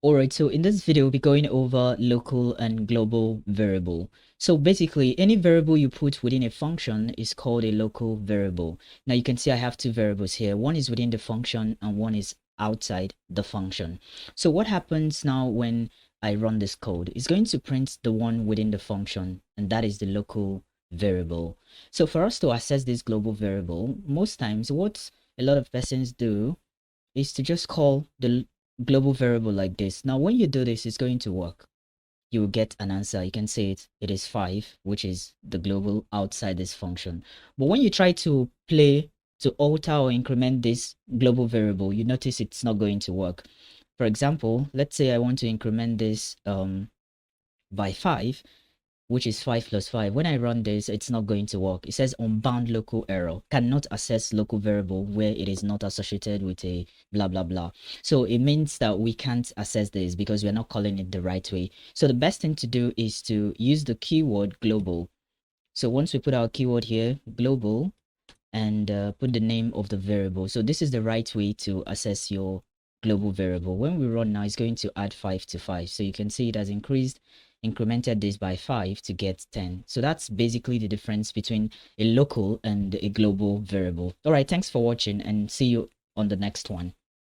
Alright, so in this video, we'll be going over local and global variable. So basically, any variable you put within a function is called a local variable. Now you can see I have two variables here. One is within the function and one is outside the function. So what happens now when I run this code? It's going to print the one within the function, and that is the local variable. So for us to access this global variable, most times what a lot of persons do is to just call the global variable like this. Now, when you do this, it's going to work. You will get an answer. You can say it is 5, which is the global outside this function. But when you try to alter or increment this global variable, you notice it's not going to work. For example, let's say I want to increment this by 5, which is 5 plus 5. When I run this, it's not going to work. It says unbound local error, cannot access local variable where it is not associated with a blah, blah, blah. So it means that we can't access this because we're not calling it the right way. So the best thing to do is to use the keyword global. So once we put our keyword here, global, and put the name of the variable. So this is the right way to access your global variable. When we run now, it's going to add 5 to 5. So you can see it has incremented this by 5 to get 10. So that's basically the difference between a local and a global variable. All right, thanks for watching and see you on the next one.